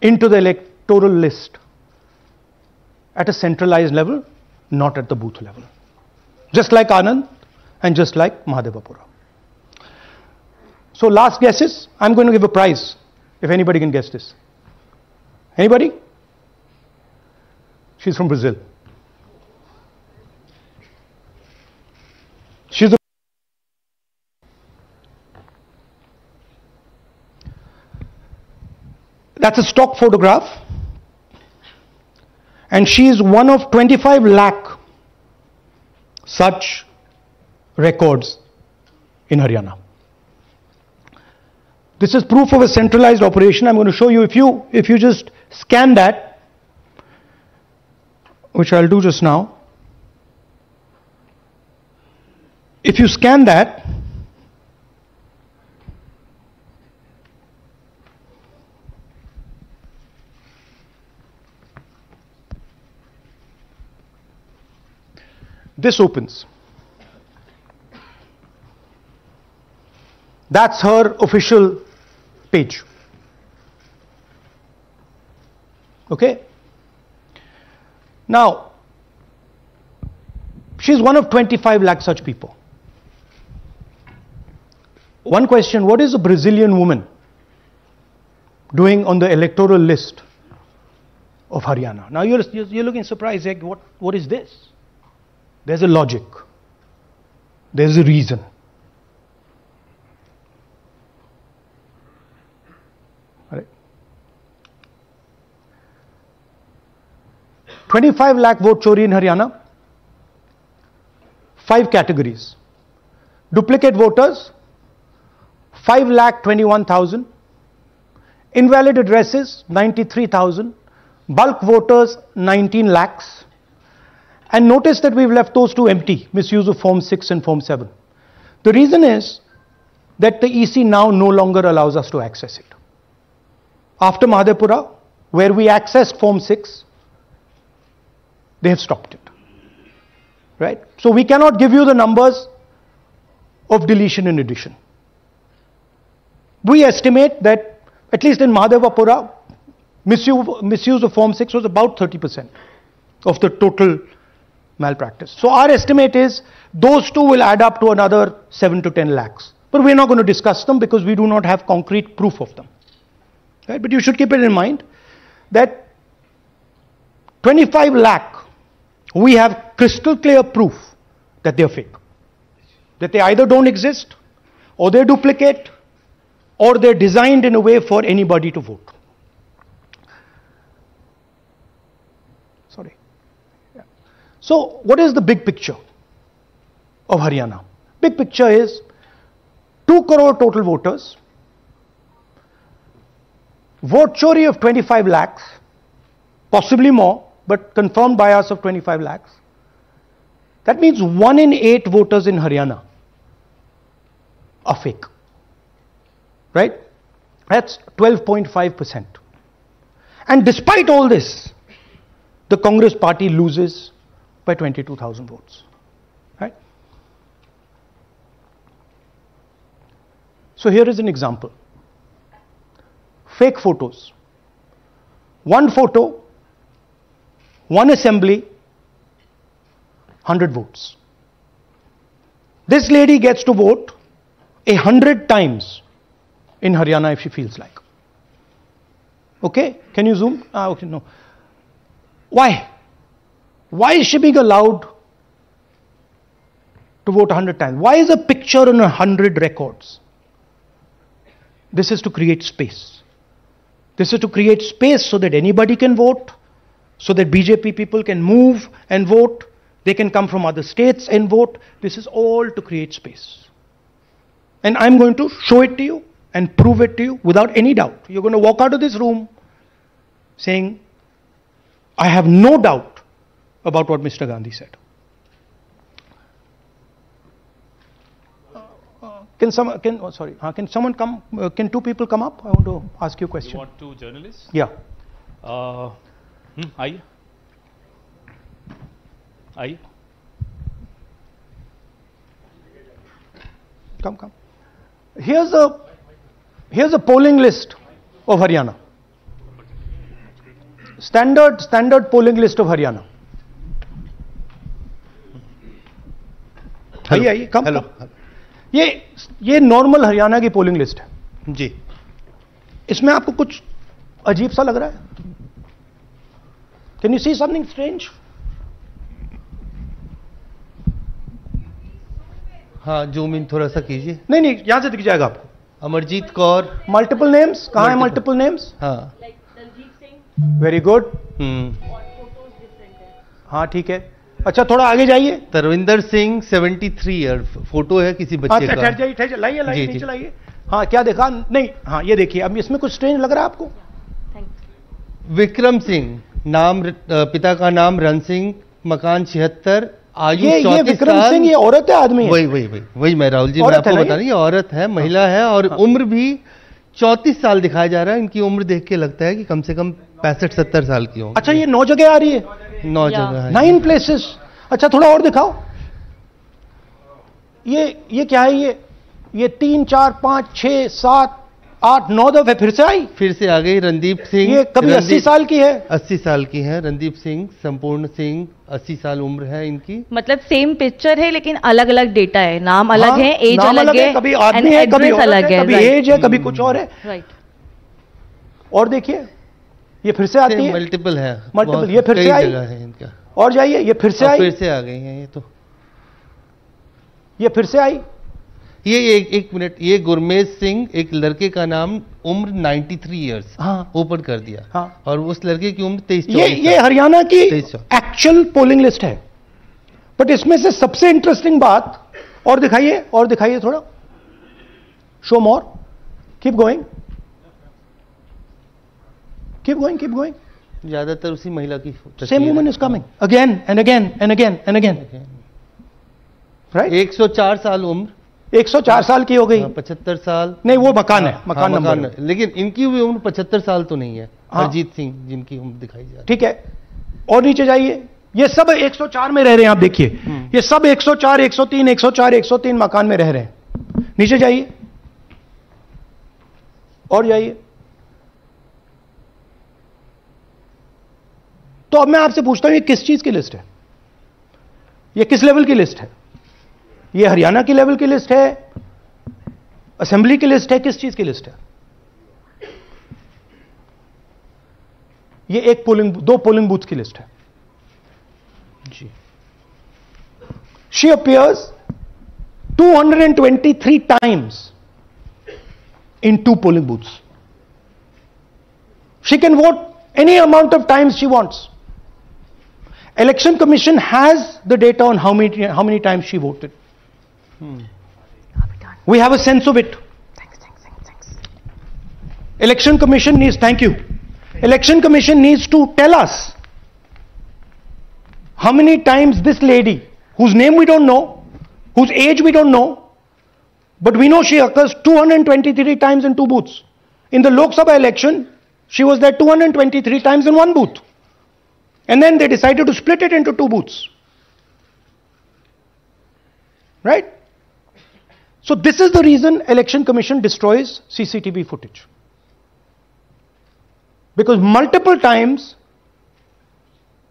into the electoral list at a centralized level, not at the booth level. Just like Anand and just like Mahadevapura. So last guesses, I'm going to give a prize if anybody can guess this. Anybody? She's from Brazil. She's That's a stock photograph, and she is one of 25 lakh such records in Haryana. This is proof of a centralized operation. I'm going to show you, if you just scan that, which I'll do just now. If you scan that, this opens. That's her official page. Okay? Now, she's one of 25 lakh such people. One question, what is a Brazilian woman doing on the electoral list of Haryana? Now you're looking surprised, like, what is this? There's a logic. There's a reason. All right. 25 lakh vote chori in Haryana. 5 categories. Duplicate voters, 5,21,000. Invalid addresses, 93,000. Bulk voters, 19 lakhs. And notice that we've left those two empty, misuse of Form 6 and Form 7. The reason is that the EC now no longer allows us to access it. After Mahadevapura, where we accessed Form 6, they have stopped it. Right? So we cannot give you the numbers of deletion and addition. We estimate that, at least in Mahadevapura, misuse of Form 6 was about 30% of the total malpractice. So our estimate is those two will add up to another 7 to 10 lakhs. But we're not going to discuss them because we do not have concrete proof of them. Right? But you should keep it in mind that 25 lakh, we have crystal clear proof that they are fake. That they either don't exist, or they're duplicate, or they're designed in a way for anybody to vote. Sorry. Yeah. So what is the big picture of Haryana? Big picture is 2 crore total voters, vote chori of 25 lakhs, possibly more, but confirmed bias of 25 lakhs. That means 1 in 8 voters in Haryana are fake. Right? That's 12.5%. And despite all this, the Congress party loses by 22,000 votes. Right? So here is an example. Fake photos. One photo, one assembly, 100 votes. This lady gets to vote 100 times in Haryana if she feels like. Okay? Can you zoom? Okay, no. Why? Why is she being allowed to vote 100 times? Why is a picture on 100 records? This is to create space. This is to create space so that anybody can vote, so that BJP people can move and vote. They can come from other states and vote. This is all to create space. And I'm going to show it to you and prove it to you without any doubt. You're going to walk out of this room saying, I have no doubt about what Mr. Gandhi said. Can someone come? Can 2 people come up? I want to ask you a question. You want 2 journalists? Yeah. Aye. Come. Here's a polling list of Haryana. Standard polling list of Haryana. आइए कम। Hello. ये normal Haryana की polling list है जी। इसमें आपको कुछ अजीब सा लग रहा है? Can you see something strange? हाँ, जूम इन थोड़ा सा कीजिए। नहीं यहां से दिख जाएगा आपको। अमरजीत कौर। मल्टीपल नेम्स कहां है? Multiple names. हाँ। Very good. हाँ ठीक है। अच्छा थोड़ा आगे जाइए। तरविंदर सिंह 73 ईयर, फोटो है किसी बच्चे का। ठहर जाइए लाइए नीचे लाइए। हाँ क्या देखा? नहीं हाँ ये देखिए, अब इसमें कुछ स्ट्रेंज लग रहा है आपको? विक्रम सिंह, नाम पिता का नाम रण सिंह, मकान 76, आयु 34 साल। विक्रम सिंह ये औरत है आदमी है? वही मैं राहुल जी, मैं आपको बता रही, औरत है, महिला है, और उम्र भी 34 साल दिखाया जा रहा है। इनकी उम्र देख के लगता है कि कम से कम 65-70 साल की होगी। अच्छा ये 9 जगह आ रही है? 9 जगह है। 9 प्लेसेस। अच्छा थोड़ा और दिखाओ। ये क्या है? ये 3 4 5 6 7 8 9 दफे फिर से आ गई। रणदीप सिंह, ये कभी 80 साल की है? 80 साल की है। रणदीप सिंह, संपूर्ण सिंह, 80 साल उम्र है इनकी। मतलब सेम पिक्चर है लेकिन अलग अलग डेटा है, नाम अलग है, एज अलग है, कभी आदमी है, कभी औरत है, कभी एज है, कभी कुछ और है। राइट। और देखिए ये फिर से आती है। मल्टीपल है, मल्टीपल। ये फिर से आई है इनका। और जाइए, ये फिर से आई, फिर से आ गई है। ये फिर से आई। ये एक मिनट, ये गुरमेज सिंह, एक लड़के का नाम, उम्र 93 इयर्स। हाँ। ओपन कर दिया। हाँ। और उस लड़के की उम्र 23। ये हरियाणा की एक्चुअल पोलिंग लिस्ट है। बट इसमें से सबसे इंटरेस्टिंग बात, और दिखाइए थोड़ा, शो मोर, कीप गोइंग। ज्यादातर उसी महिला की। Same woman is coming again and again and again and again. Right. 104 साल उम्र। 104 साल की हो गई। 75 साल नहीं, वो मकान है, मकान नंबर। लेकिन इनकी भी उम्र 75 साल तो नहीं है। अरजीत सिंह जिनकी उम्र दिखाई जा रही है। ठीक है, और नीचे जाइए। ये सब 104 में रह रहे हैं, आप देखिए। ये सब 104 103 104 103 मकान में रह रहे हैं। नीचे जाइए और जाइए। तो अब मैं आपसे पूछता हूं, ये किस चीज की लिस्ट है? ये किस लेवल की लिस्ट है? ये हरियाणा की लेवल की लिस्ट है, असेंबली की लिस्ट है, किस चीज की लिस्ट है? ये दो पोलिंग बूथ की लिस्ट है जी। She appears 223 times in 2 polling booths. She can vote any amount of times she wants. Election Commission has the data on how many times she voted. We have a sense of it. Thanks. Election Commission needs, thank you. Election Commission needs to tell us how many times this lady, whose name we don't know, whose age we don't know, but we know she occurs 223 times in 2 booths. In the Lok Sabha election, she was there 223 times in 1 booth. And then they decided to split it into 2 booths. Right? So this is the reason Election Commission destroys CCTV footage. Because multiple times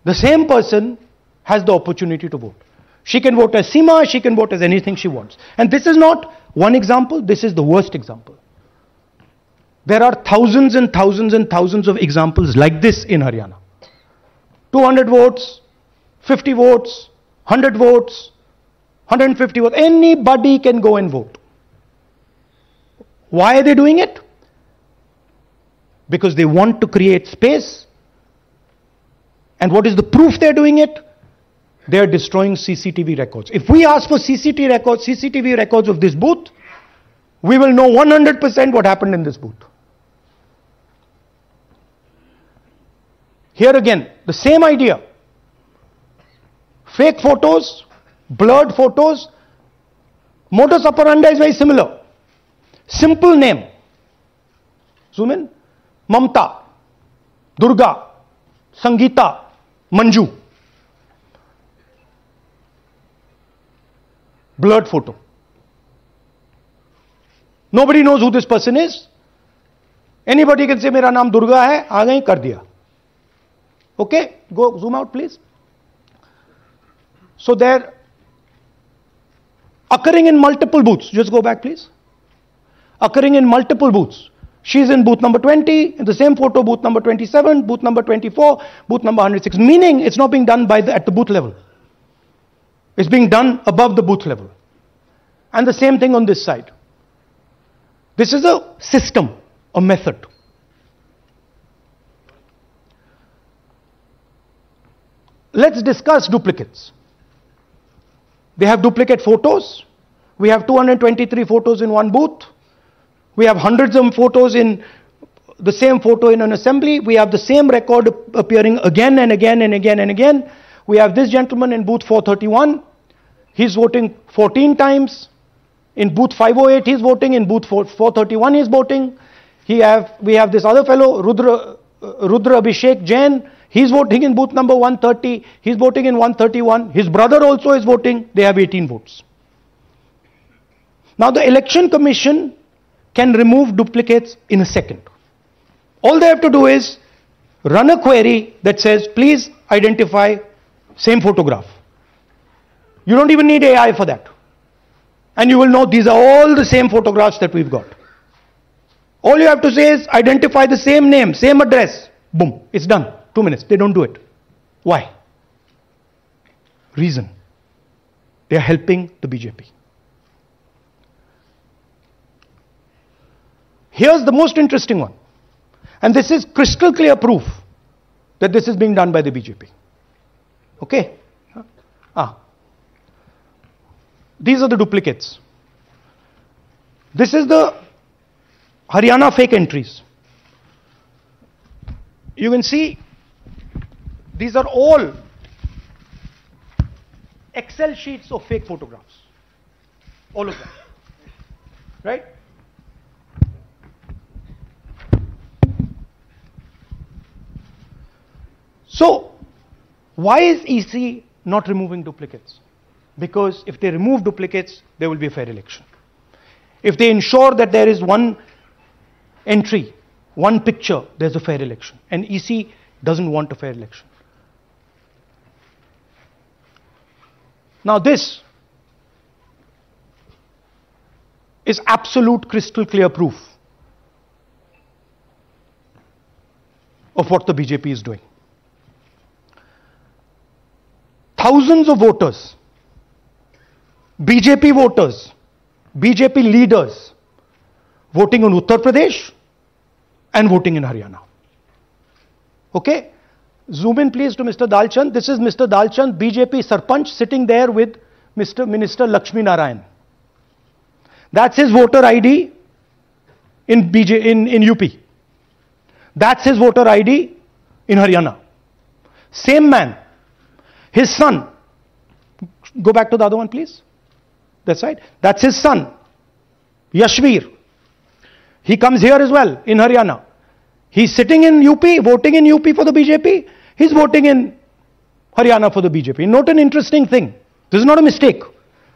the same person has the opportunity to vote. She can vote as Seema, she can vote as anything she wants. And this is not one example, this is the worst example. There are thousands and thousands and thousands of examples like this in Haryana. 200 votes, 50 votes, 100 votes, 150 votes, anybody can go and vote. Why are they doing it? Because they want to create space. And what is the proof they're doing it? They are destroying CCTV records. If we ask for CCTV records of this booth, we will know 100% what happened in this booth. Here again, the same idea. Fake photos, blurred photos, modus operandi is very similar. Simple name. Zoom in. Mamta, Durga, Sangeeta, Manju. Blurred photo. Nobody knows who this person is. Anybody can say, मेरा नाम दुर्गा है, आ गई, कर दिया. Okay, go zoom out please. So they're occurring in multiple booths. Just go back please. Occurring in multiple booths. She's in booth number 20, in the same photo booth number 27, booth number 24, booth number 106. Meaning it's not being done at the booth level. It's being done above the booth level. And the same thing on this side. This is a system, a method. Let's discuss duplicates. They have duplicate photos. We have 223 photos in one booth. We have hundreds of photos in the same photo in an assembly. We have the same record appearing again and again and again and again. We have this gentleman in booth 431. He's voting 14 times. In booth 508 he's voting. In booth 431 he's voting. We have this other fellow, Rudra Abhishek Jain. He's voting in booth number 130. He's voting in 131. His brother also is voting. They have 18 votes. Now the Election Commission can remove duplicates in a second. All they have to do is run a query that says, please identify same photograph. You don't even need AI for that. And you will know these are all the same photographs that we've got. All you have to say is identify the same name, same address. Boom, it's done. 2 minutes. They don't do it. Why? Reason. They are helping the BJP. Here's the most interesting one. And this is crystal clear proof that this is being done by the BJP. Okay? These are the duplicates. This is the Haryana fake entries. You can see these are all Excel sheets of fake photographs. All of them. Right? So, why is EC not removing duplicates? Because if they remove duplicates, there will be a fair election. If they ensure that there is one entry, one picture, there's a fair election. And EC doesn't want a fair election. Now this is absolute crystal clear proof of what the BJP is doing. Thousands of voters, BJP voters, BJP leaders voting in Uttar Pradesh and voting in Haryana. Okay? Zoom in please to Mr. Dalchand. This is Mr. Dalchand, BJP Sarpanch, sitting there with Minister Lakshmi Narayan. That's his voter ID in UP. That's his voter ID in Haryana. Same man. His son. Go back to the other one please. That's right. That's his son, Yashveer. He comes here as well in Haryana. He's sitting in UP, voting in UP for the BJP. He's voting in Haryana for the BJP. Note an interesting thing. This is not a mistake.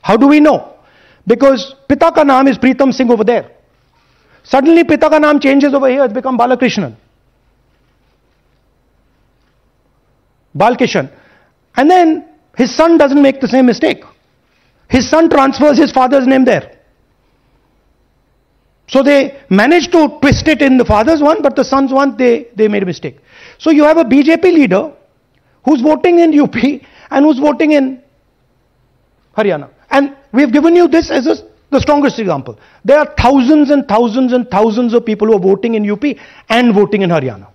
How do we know? Because Pita ka naam is Pritam Singh over there. Suddenly Pita ka naam changes over here. It's become Balakrishnan. Balkishan. And then his son doesn't make the same mistake. His son transfers his father's name there. So they managed to twist it in the father's one, but the son's one, they made a mistake. So you have a BJP leader who's voting in UP and who's voting in Haryana. And we've given you this as the strongest example. There are thousands and thousands and thousands of people who are voting in UP and voting in Haryana.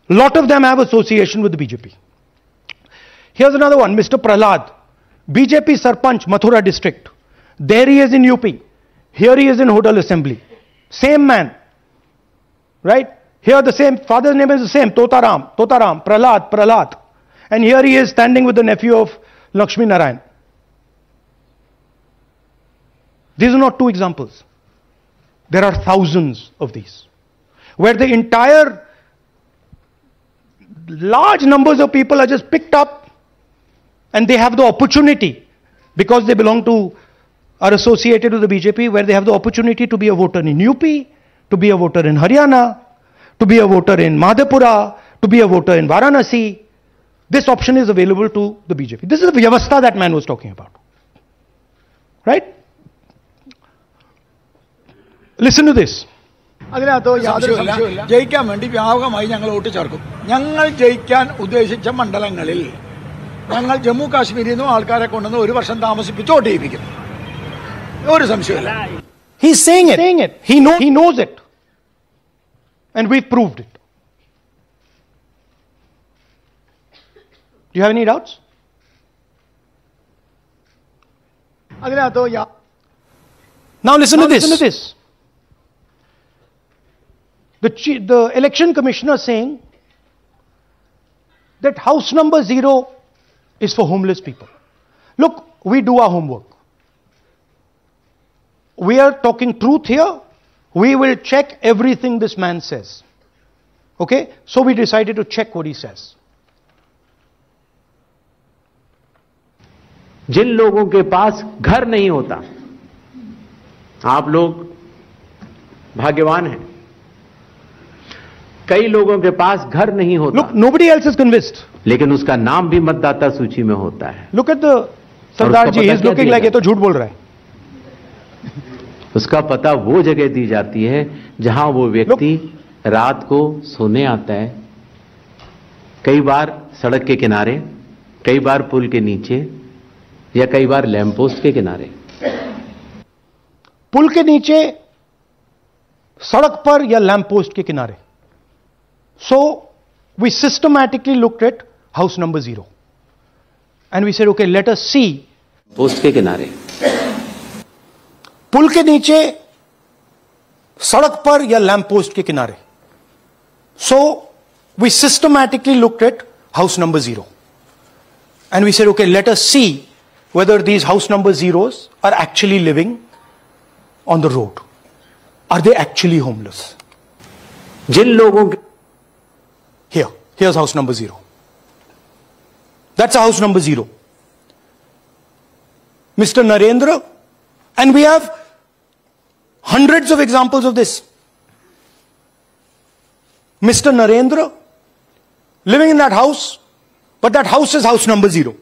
A lot of them have association with the BJP. Here's another one, Mr. Prahlad, BJP Sarpanch, Mathura district. There he is in UP. Here he is in Hodal Assembly. Same man. Right? Here the same, father's name is the same, Totaram, Prahlad. And here he is standing with the nephew of Lakshmi Narayan. These are not two examples. There are thousands of these. Where the entire large numbers of people are just picked up and they have the opportunity, because they belong to, are associated with the BJP, where they have the opportunity to be a voter in UP, to be a voter in Haryana, to be a voter in Madhepura, to be a voter in Varanasi. This option is available to the BJP. This is the Vyavastha that man was talking about. Right? Listen to this. ജയിക്കാൻ വേണ്ടി വ്യാപകമായി ഞങ്ങൾ vote ചേർക്കും. ഞങ്ങൾ ജയിക്കാൻ ഉദ്ദേശിച്ച മണ്ഡലങ്ങളിൽ ഞങ്ങൾ ജമ്മു കാശ്മീരിൽ നിന്നും ആൾക്കാരെ കൊണ്ടുവന്ന് ഒരു വർഷം താമസിപ്പിച്ച് വോട്ട് ചെയ്യിപ്പിക്കും. ഒരു സംശയമില്ല. He's saying it. He knows it. And we've proved it. Do you have any doubts? Now listen to this. The election commissioner saying that house number 0 is for homeless people. Look, we do our homework. We are talking truth here. We will check everything this man says. Okay? So we decided to check what he says. जिन लोगों के पास घर नहीं होता, आप लोग भाग्यवान हैं. कई लोगों के पास घर नहीं होता. Look, nobody else is convinced. लेकिन उसका नाम भी मतदाता सूची में होता है. Look at the Sardar ji. He's looking like ये तो झूठ बोल रहा है. उसका पता वो जगह दी जाती है जहां वो व्यक्ति रात को सोने आता है. कई बार सड़क के किनारे, कई बार पुल के नीचे, या कई बार लैंप पोस्ट के किनारे. पुल के नीचे, सड़क पर या लैंप पोस्ट के किनारे. So we systematically looked at house number 0 and we said, okay, let us see. Post के किनारे, पुल के नीचे, सड़क पर या लैंप पोस्ट के किनारे. So we systematically looked at house number 0 and we said, okay, let us see whether these house number 0s are actually living on the road. Are they actually homeless? जिन लोगों के Here's house number 0. That's a house number 0. Mr. Narendra, and we have hundreds of examples of this. Mr. Narendra living in that house, but that house is house number 0.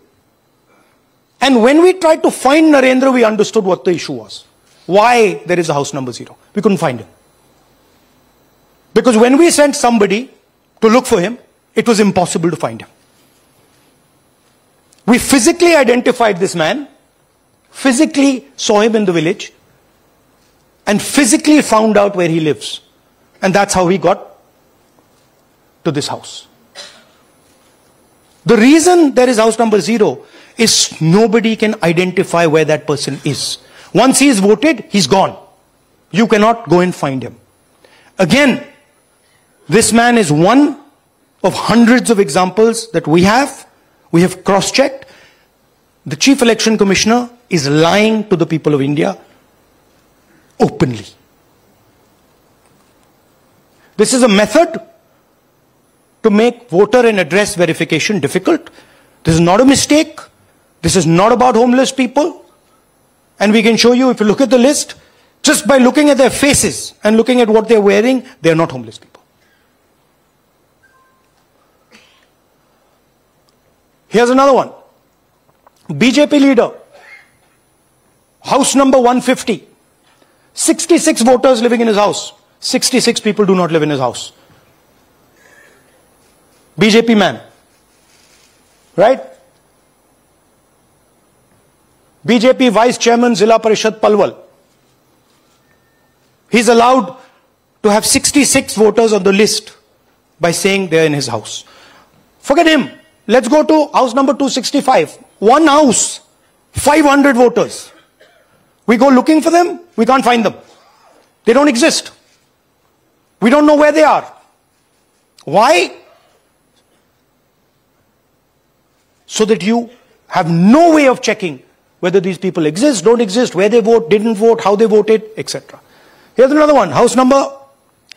And when we tried to find Narendra, we understood what the issue was. Why there is a house number 0. We couldn't find him. Because when we sent somebody to look for him, it was impossible to find him. We physically identified this man, physically saw him in the village, and physically found out where he lives. And that's how we got to this house. The reason there is house number 0 is nobody can identify where that person is. Once he is voted, he's gone. You cannot go and find him. Again, this man is one of hundreds of examples that we have. We have cross-checked. The Chief Election Commissioner is lying to the people of India openly. This is a method to make voter and address verification difficult. This is not a mistake. This is not about homeless people. And we can show you, if you look at the list, just by looking at their faces and looking at what they're wearing, they're not homeless people. Here's another one. BJP leader, house number 150. 66 voters living in his house. 66 people do not live in his house. BJP man. Right? BJP Vice Chairman Zilla Parishad Palwal. He's allowed to have 66 voters on the list by saying they're in his house. Forget him. Let's go to house number 265. One house, 500 voters. We go looking for them, we can't find them. They don't exist. We don't know where they are. Why? So that you have no way of checking whether these people exist, don't exist, where they vote, didn't vote, how they voted, etc. Here's another one, house number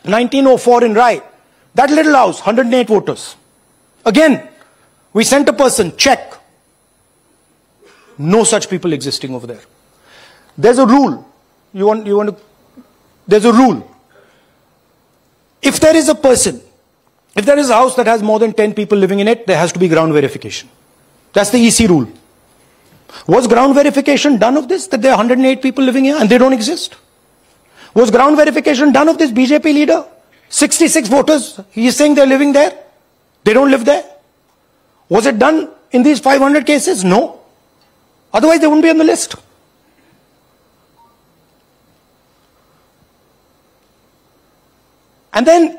1904 in Rai. That little house, 108 voters. Again, we sent a person, check. No such people existing over there. There's a rule. There's a rule. If there is a person If there is a house that has more than 10 people living in it, there has to be ground verification. That's the EC rule. Was ground verification done of this, that there are 108 people living here and they don't exist? Was ground verification done of this BJP leader? 66 voters, he is saying they're living there. They don't live there. Was it done in these 500 cases? No. Otherwise they wouldn't be on the list. And then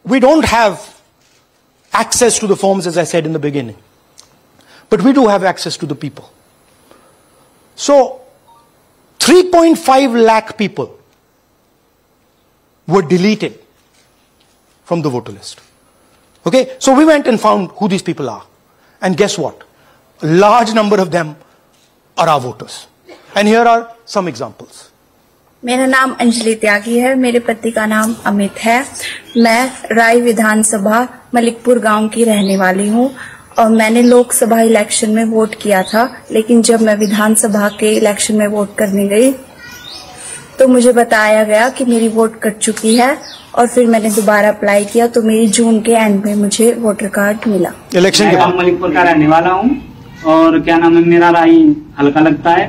we don't have access to the forms, as I said in the beginning. But we do have access to the people. So 3.5 lakh people were deleted from the voter list. Okay, so we went and found who these people are. And guess what? A large number of them are our voters. And here are some examples. मेरा नाम अंजलि त्यागी है, मेरे पति का नाम अमित है। मैं राय विधानसभा मलिकपुर गांव की रहने वाली हूं और मैंने लोकसभा इलेक्शन में वोट किया था, लेकिन जब मैं विधानसभा के इलेक्शन में वोट करने गई तो मुझे बताया गया कि मेरी वोट कट चुकी है और फिर मैंने दोबारा अप्लाई किया तो मेरी जून के एंड में मुझे वोटर कार्ड मिला। इलेक्शन के बाद मलिकपुर का रहने वाला हूँ और क्या नाम है, मेरा राय हल्का लगता है,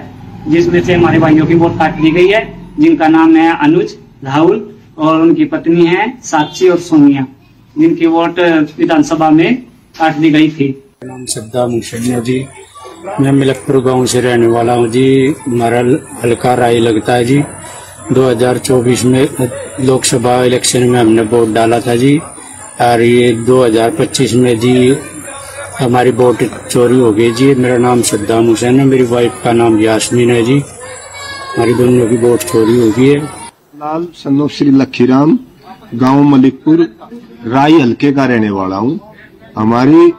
जिसमें से हमारे भाइयों की वोट काट दी गई है, जिनका नाम है अनुज, राहुल और उनकी पत्नी है साक्षी और सोनिया, जिनकी वोट विधानसभा में काट दी गई थी। नाम सद्दाम हुसैन जी, मैं मलिकपुर गांव से रहने वाला हूं जी। हमारा हल्का राय लगता है जी। 2024 में लोकसभा इलेक्शन में हमने वोट डाला था जी, और ये 2025 में जी हमारी वोट चोरी हो गई जी। मेरा नाम सद्दाम हुसैन है, मेरी वाइफ का नाम यास्मीन है जी। हमारी दोनों की वोट चोरी हो गई है। लाल सन्नो श्री लखीराम, गांव मलिकपुर, राय हल्के का रहने वाला हूं। हमारी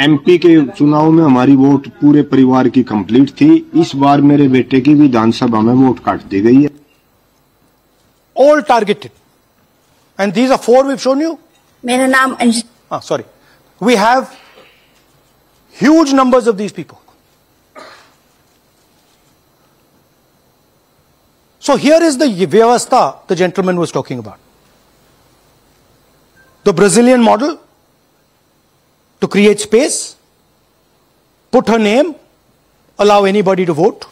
एमपी के चुनाव में हमारी वोट पूरे परिवार की कंप्लीट थी। इस बार मेरे बेटे की विधानसभा में वोट काट दी गई है। All targeted, and these are 4 we've shown you. मेरा नाम sorry, we have huge numbers of these people. So here is the vyavastha the gentleman was talking about. The Brazilian model, to create space, put her name, allow anybody to vote.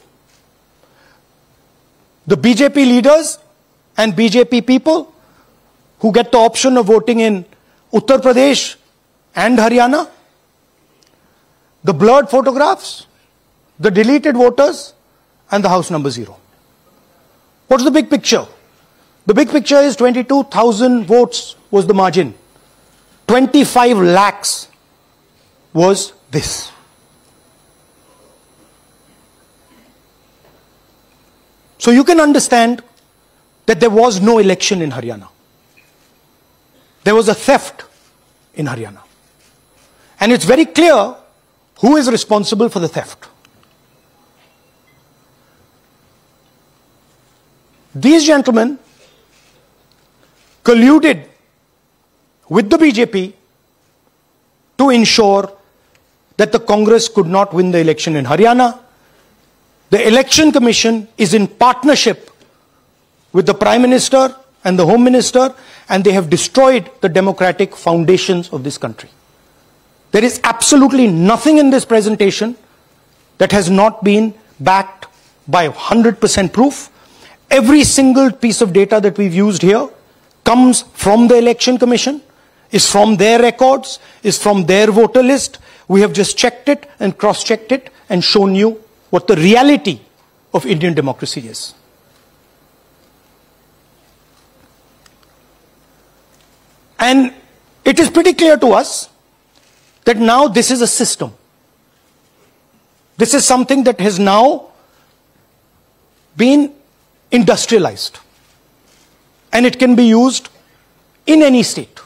The BJP leaders and BJP people who get the option of voting in Uttar Pradesh and Haryana. The blurred photographs, the deleted voters, and the house number 0. What's the big picture? The big picture is 22,000 votes was the margin. 25 lakhs was this. So you can understand that there was no election in Haryana. There was a theft in Haryana. And it's very clear who is responsible for the theft. These gentlemen colluded with the BJP to ensure that the Congress could not win the election in Haryana. The Election Commission is in partnership with the Prime Minister and the Home Minister, and they have destroyed the democratic foundations of this country. There is absolutely nothing in this presentation that has not been backed by 100% proof. Every single piece of data that we've used here comes from the Election Commission, is from their records, is from their voter list. We have just checked it and cross-checked it and shown you what the reality of Indian democracy is. And it is pretty clear to us that now this is a system. This is something that has now been industrialized. And it can be used in any state.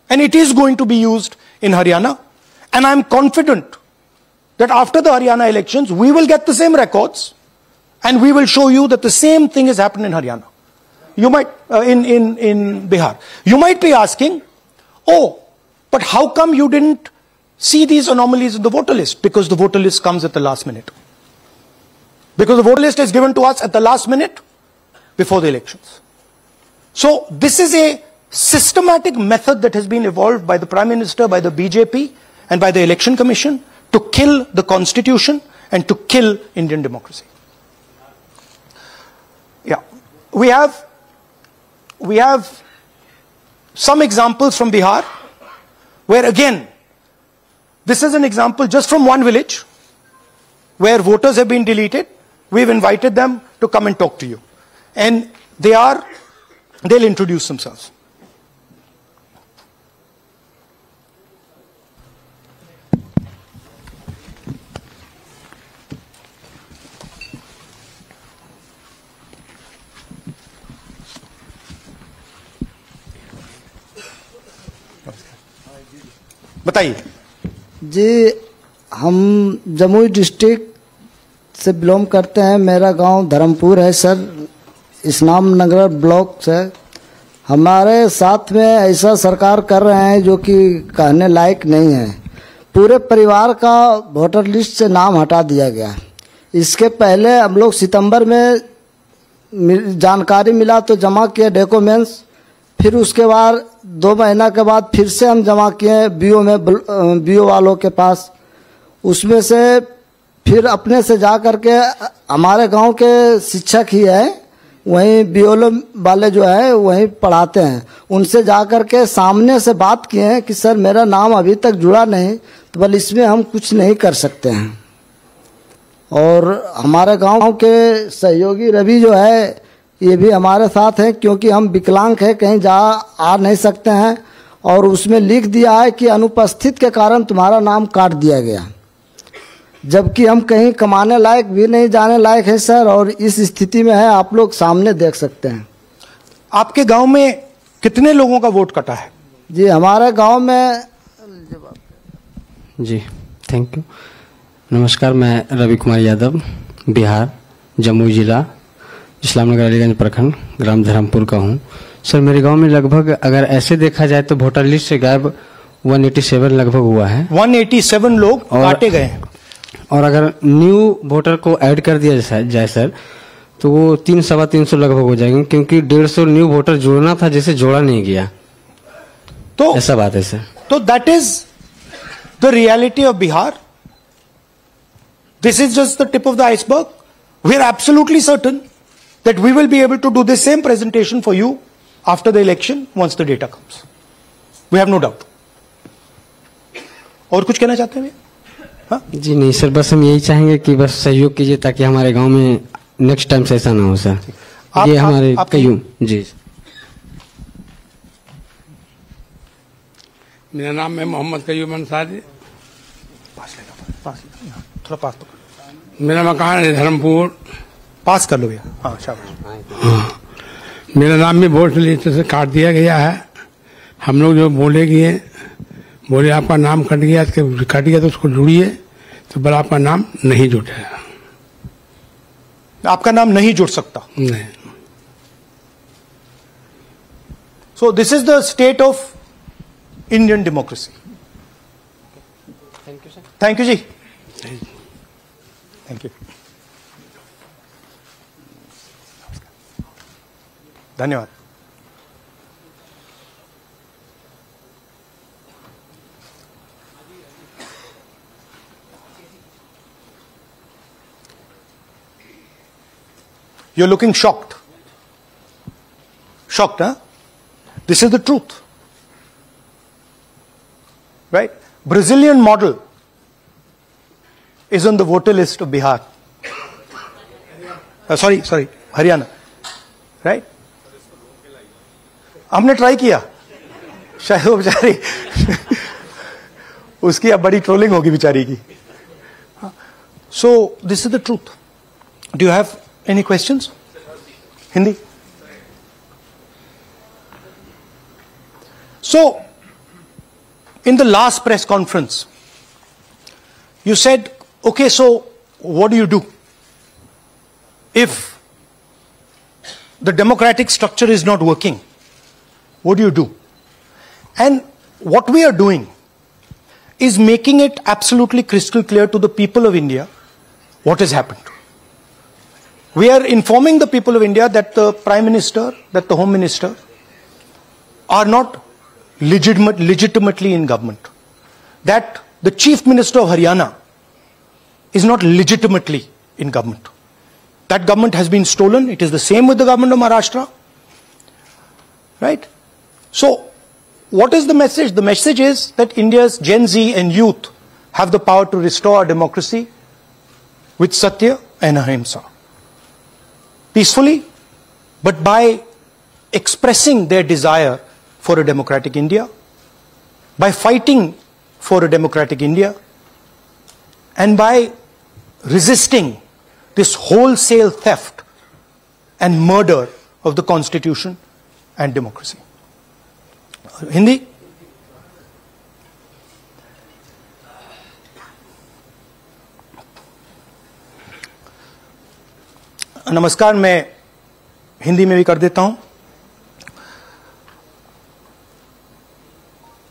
And it is going to be used in Haryana. And I'm confident that after the Haryana elections, we will get the same records and we will show you that the same thing has happened in Haryana. You might, in Bihar. You might be asking, oh, but how come you didn't see these anomalies in the voter list? Because the voter list comes at the last minute. Because the voter list is given to us at the last minute before the elections. So this is a systematic method that has been evolved by the Prime Minister, by the BJP, and by the Election Commission to kill the Constitution and to kill Indian democracy. Yeah, we have some examples from Bihar, where again, this is an example just from one village, where voters have been deleted. We've invited them to come and talk to you. And they'll introduce themselves. बताइए जी। हम Jamui district से belong करते हैं। मेरा गांव धर्मपुर है sir, इस्लाम नगर block से। हमारे साथ में ऐसा सरकार कर रहे हैं जो कि कहने लायक नहीं है। पूरे परिवार का वोटर लिस्ट से नाम हटा दिया गया। इसके पहले हम लोग सितंबर में जानकारी मिला तो जमा किए डॉक्यूमेंट्स, फिर उसके बाद 2 महीना के बाद फिर से हम जमा किए बीओ वालों के पास। उसमें से फिर अपने से जा करके हमारे गांव के शिक्षक ही है, वहीं बीओ वाले जो है वहीं पढ़ाते हैं, उनसे जा करके सामने से बात किए हैं कि सर मेरा नाम अभी तक जुड़ा नहीं, तो बोले इसमें हम कुछ नहीं कर सकते हैं। और हमारे गांव के सहयोगी रवि जो है ये भी हमारे साथ हैं, क्योंकि हम विकलांग हैं, कहीं आ नहीं सकते हैं। और उसमें लिख दिया है कि अनुपस्थित के कारण तुम्हारा नाम काट दिया गया, जबकि हम कहीं कमाने लायक भी नहीं जाने लायक है सर। और इस स्थिति में है, आप लोग सामने देख सकते हैं। आपके गांव में कितने लोगों का वोट कटा है? जी हमारे गांव में जी थैंक यू। नमस्कार, मैं रवि कुमार यादव, बिहार, जमुई जिला, इस्लामनगर अलीगंज प्रखंड, ग्राम धर्मपुर का हूँ। सर मेरे गांव में लगभग अगर ऐसे देखा जाए तो वोटर लिस्ट से गायब 187 लगभग हुआ है। 187 लोग काटे गए हैं। और अगर न्यू वोटर को ऐड कर दिया जाए सर तो वो 300-350 लगभग हो जाएंगे, क्योंकि 150 न्यू वोटर जोड़ना था जिसे जोड़ा नहीं गया। तो ऐसा बात है सर। तो that is the reality of Bihar. This is just the tip of the iceberg. We are absolutely certain that we will be able to do the same presentation for you after the election once the data comes. We have no doubt. और कुछ कहना चाहते हैं? हाँ? जी नहीं sir, बस हम यही चाहेंगे कि बस सहयोग कीजिए ताकि हमारे गांव में नेक्स्ट टाइम से ऐसा ना हो सर। ये हमारे कयूम जी। मेरा नाम है मोहम्मद कयूम अंसारी। थोड़ा पास तो। मेरा मकान है धर्मपुर। पास कर लो भैया। हाँ शाबाश। हाँ, मेरा नाम भी वोट लिस्ट से काट दिया गया है। हम लोग जो बोले आपका नाम कट गया तो उसको जुड़िए, तो बोला आपका नाम नहीं जुटा। आपका नाम नहीं जुड़ सकता। नहीं। So this is the state of Indian democracy. Thank you sir. Thank you ji. Thank you. धन्यवाद। You're looking shocked. Shocked, huh? This is the truth. Right? Brazilian model is on the voter list of Bihar. Sorry, Haryana. Right? हमने try किया, शायद वो बेचारी उसकी अब बड़ी trolling होगी बेचारी की। सो this is the truth. Do you have any questions? Hindi. So in the last press conference you said, okay so what do you do if the democratic structure is not working? What do you do? And what we are doing is making it absolutely crystal clear to the people of India what has happened. We are informing the people of India that the Prime Minister, that the Home Minister are not legitimately in government. That the Chief Minister of Haryana is not legitimately in government. That government has been stolen. It is the same with the government of Maharashtra. Right? So, what is the message? The message is that India's Gen Z and youth have the power to restore our democracy with Satya and Ahimsa. Peacefully, but by expressing their desire for a democratic India, by fighting for a democratic India, and by resisting this wholesale theft and murder of the Constitution and democracy. Hindi? नमस्कार, मैं हिंदी में भी कर देता हूं।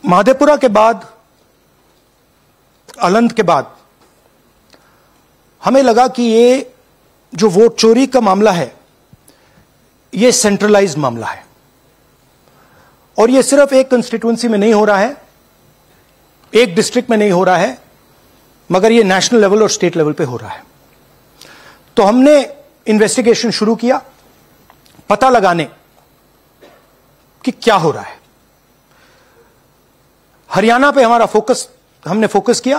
महादेपुरा के बाद, अलंध के बाद हमें लगा कि ये जो वोट चोरी का मामला है, ये सेंट्रलाइज्ड मामला है और ये सिर्फ एक कंस्टिट्यूएंसी में नहीं हो रहा है, एक डिस्ट्रिक्ट में नहीं हो रहा है, मगर ये नेशनल लेवल और स्टेट लेवल पे हो रहा है। तो हमने इन्वेस्टिगेशन शुरू किया, पता लगाने कि क्या हो रहा है। हरियाणा पे हमने फोकस किया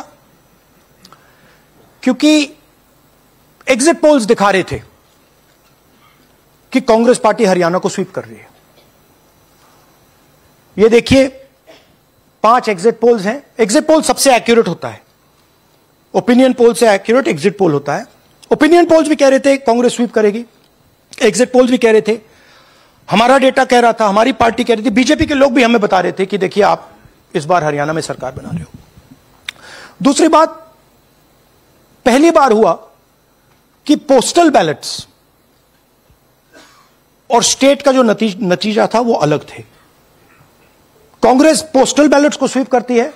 क्योंकि एग्जिट पोल्स दिखा रहे थे कि कांग्रेस पार्टी हरियाणा को स्वीप कर रही है। ये देखिए, 5 एग्जिट पोल्स हैं। एग्जिट पोल सबसे एक्यूरेट होता है, ओपिनियन पोल से एक्यूरेट एग्जिट पोल होता है। ओपिनियन पोल्स भी कह रहे थे कांग्रेस स्वीप करेगी, एग्जिट पोल्स भी कह रहे थे, हमारा डेटा कह रहा था, हमारी पार्टी कह रही थी, बीजेपी के लोग भी हमें बता रहे थे कि देखिए आप इस बार हरियाणा में सरकार बना रहे हो। दूसरी बात, पहली बार हुआ कि पोस्टल बैलेट्स और स्टेट का जो नतीजा था वो अलग थे। कांग्रेस पोस्टल बैलेट्स को स्वीप करती है,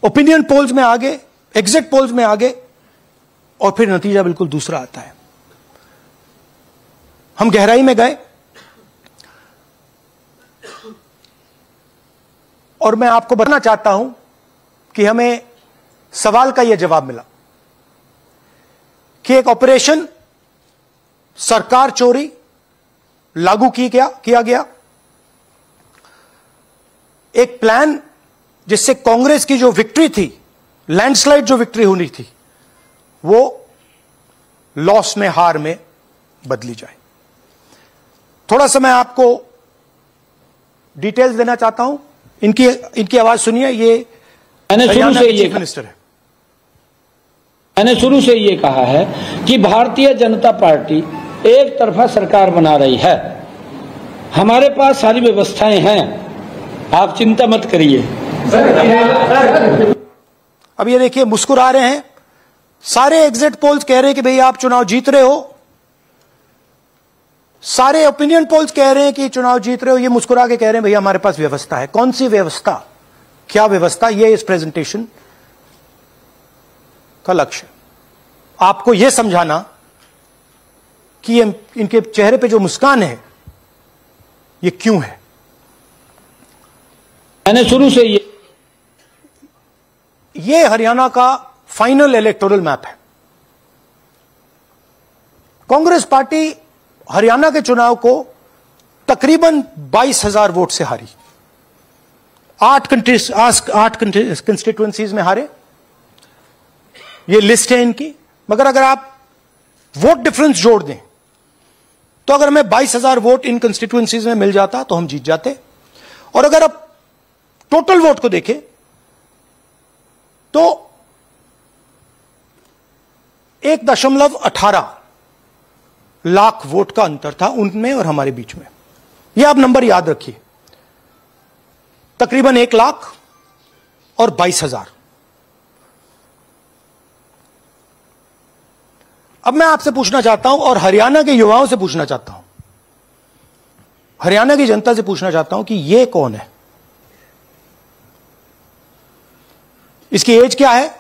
ओपिनियन पोल्स में आगे, एग्जिट पोल्स में आगे, और फिर नतीजा बिल्कुल दूसरा आता है। हम गहराई में गए और मैं आपको बताना चाहता हूं कि हमें सवाल का यह जवाब मिला कि एक ऑपरेशन सरकार चोरी लागू किया गया, एक प्लान जिससे कांग्रेस की जो विक्ट्री थी, लैंडस्लाइड जो विक्ट्री होनी थी, वो लॉस में, हार में बदली जाए। थोड़ा सा मैं आपको डिटेल्स देना चाहता हूं। इनकी आवाज सुनिए। ये मैंने शुरू से चीफ मिनिस्टर है। मैंने शुरू से ये कहा है कि भारतीय जनता पार्टी एक तरफा सरकार बना रही है। हमारे पास सारी व्यवस्थाएं हैं, आप चिंता मत करिए। अब ये देखिए, मुस्कुरा रहे हैं। सारे एग्जिट पोल्स कह रहे हैं कि भई आप चुनाव जीत रहे हो, सारे ओपिनियन पोल्स कह रहे हैं कि चुनाव जीत रहे हो। ये मुस्कुरा के कह रहे हैं भैया हमारे पास व्यवस्था है। कौन सी व्यवस्था, क्या व्यवस्था, ये इस प्रेजेंटेशन का लक्ष्य। आपको यह समझाना कि इनके चेहरे पे जो मुस्कान है ये क्यों है। मैंने शुरू से ये हरियाणा का फाइनल इलेक्टोरल मैप है। कांग्रेस पार्टी हरियाणा के चुनाव को तकरीबन 22,000 वोट से हारी। 8 कंस्टिट्यूएंसीज में हारे। ये लिस्ट है इनकी। मगर अगर आप वोट डिफरेंस जोड़ दें तो अगर हमें 22,000 वोट इन कंस्टिट्यूएंसीज में मिल जाता तो हम जीत जाते। और अगर आप टोटल वोट को देखें तो 1.18 लाख वोट का अंतर था उनमें और हमारे बीच में। यह आप नंबर याद रखिए, तकरीबन 1 लाख और 22,000। अब मैं आपसे पूछना चाहता हूं और हरियाणा के युवाओं से पूछना चाहता हूं, हरियाणा की जनता से पूछना चाहता हूं कि यह कौन है, इसकी एज क्या है,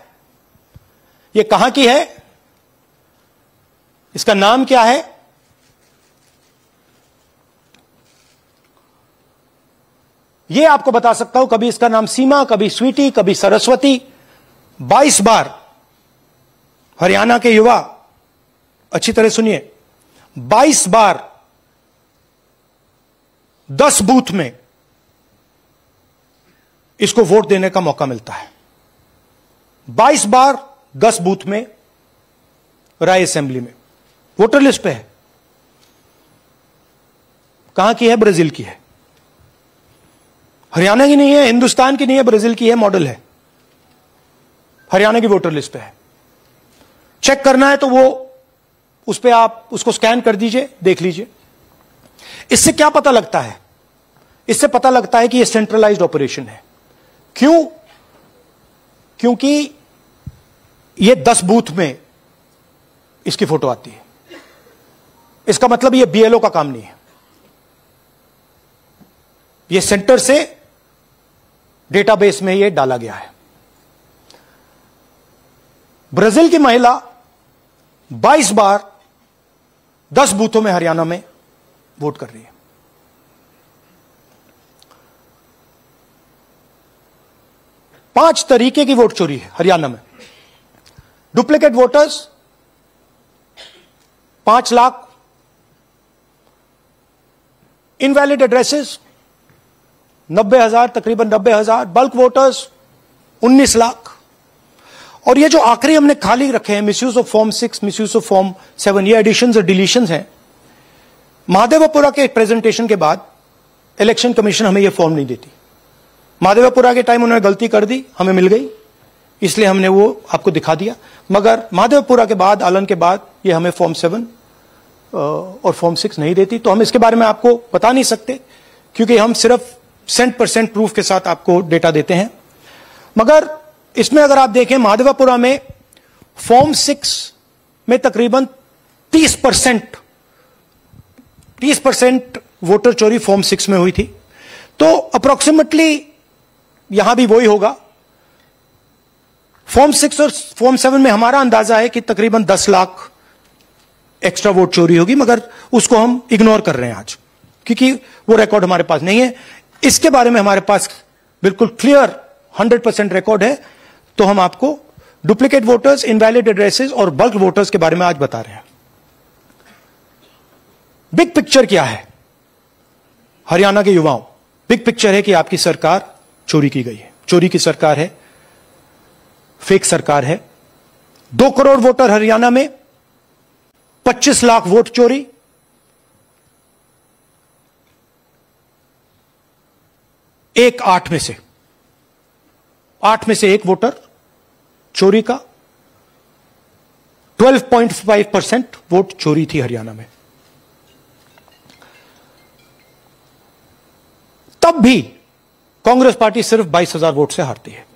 यह कहां की है, इसका नाम क्या है, ये आपको बता सकता हूं, कभी इसका नाम सीमा, कभी स्वीटी, कभी सरस्वती। 22 बार हरियाणा के युवा, अच्छी तरह सुनिए, 22 बार 10 बूथ में इसको वोट देने का मौका मिलता है। 22 बार 10 बूथ में राय असेंबली में, वोटर लिस्ट पे है। कहां की है? ब्राजील की है, हरियाणा की नहीं है, हिंदुस्तान की नहीं है, ब्राजील की है, मॉडल है, हरियाणा की वोटर लिस्ट पे है। चेक करना है तो वो उस पे आप उसको स्कैन कर दीजिए, देख लीजिए। इससे क्या पता लगता है? इससे पता लगता है कि ये सेंट्रलाइज्ड ऑपरेशन है। क्यों? क्योंकि ये 10 बूथ में इसकी फोटो आती है। इसका मतलब ये बीएलओ का काम नहीं है, ये सेंटर से डेटाबेस में ये डाला गया है। ब्राजील की महिला 22 बार 10 बूथों में हरियाणा में वोट कर रही है। पांच तरीके की वोट चोरी है हरियाणा में। Duplicate voters 5 lakh, invalid addresses 90,000, तकरीबन 90,000, बल्क वोटर्स 19 लाख। और ये जो आखिरी हमने खाली रखे हैं, misuse of form 6, misuse of form 7, ये एडिशंस और डिलीशंस हैं। महादेवपुरा के प्रेजेंटेशन के बाद इलेक्शन कमीशन हमें ये फॉर्म नहीं देती। महादेवपुरा के टाइम उन्होंने गलती कर दी, हमें मिल गई, इसलिए हमने वो आपको दिखा दिया। मगर महादेवपुरा के बाद, आलन के बाद ये हमें फॉर्म 7 और फॉर्म 6 नहीं देती। तो हम इसके बारे में आपको बता नहीं सकते, क्योंकि हम सिर्फ 100% प्रूफ के साथ आपको डेटा देते हैं। मगर इसमें अगर आप देखें, महादेवपुरा में फॉर्म 6 में तकरीबन 30% वोटर चोरी फॉर्म 6 में हुई थी। तो अप्रोक्सीमेटली यहां भी वही होगा। फॉर्म 6 और फॉर्म 7 में हमारा अंदाजा है कि तकरीबन 10 लाख एक्स्ट्रा वोट चोरी होगी, मगर उसको हम इग्नोर कर रहे हैं आज, क्योंकि वो रिकॉर्ड हमारे पास नहीं है। इसके बारे में हमारे पास बिल्कुल क्लियर 100% रिकॉर्ड है। तो हम आपको डुप्लीकेट वोटर्स, इनवैलिड एड्रेसेस और बल्क वोटर्स के बारे में आज बता रहे हैं। बिग पिक्चर क्या है हरियाणा के युवाओं? बिग पिक्चर है कि आपकी सरकार चोरी की गई है, चोरी की सरकार है, फेक सरकार है। 2 करोड़ वोटर हरियाणा में, 25 लाख वोट चोरी। एक 8 में से एक वोटर चोरी का। 12.5% वोट चोरी थी हरियाणा में। तब भी कांग्रेस पार्टी सिर्फ 22,000 वोट से हारती है।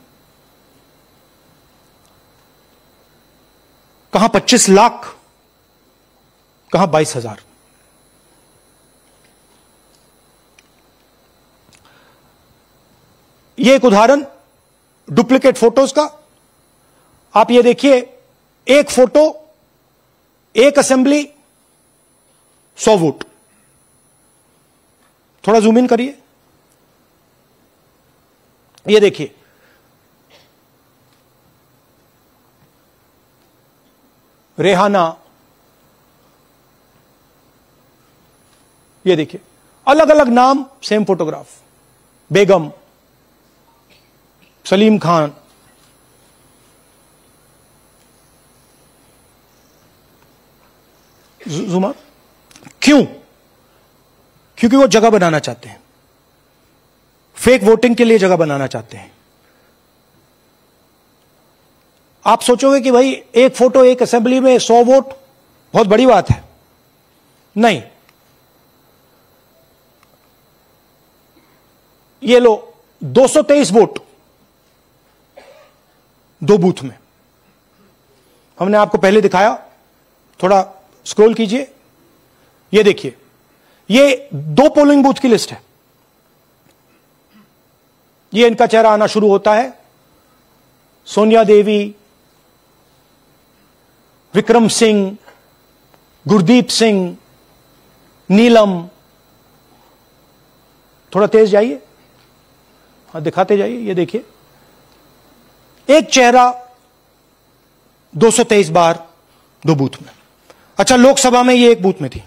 कहां 25 लाख, कहां 22,000। यह एक उदाहरण डुप्लीकेट फोटोज का। आप ये देखिए, एक फोटो, एक असेंबली, 100 वोट। थोड़ा जूम इन करिए, ये देखिए, रेहाना, ये देखिए, अलग अलग नाम, सेम फोटोग्राफ। बेगम, सलीम खान, जुमा। क्यों? क्योंकि वो जगह बनाना चाहते हैं, फेक वोटिंग के लिए जगह बनाना चाहते हैं। आप सोचोगे कि भाई एक फोटो, एक असेंबली में 100 वोट बहुत बड़ी बात है। नहीं, ये लो 223 वोट 2 बूथ में। हमने आपको पहले दिखाया, थोड़ा स्क्रॉल कीजिए, ये देखिए, ये 2 पोलिंग बूथ की लिस्ट है। ये इनका चेहरा आना शुरू होता है। सोनिया देवी, विक्रम सिंह, गुरदीप सिंह, नीलम। थोड़ा तेज जाइए, हाँ दिखाते जाइए, ये देखिए एक चेहरा 223 बार 2 बूथ में। अच्छा, लोकसभा में ये 1 बूथ में थी,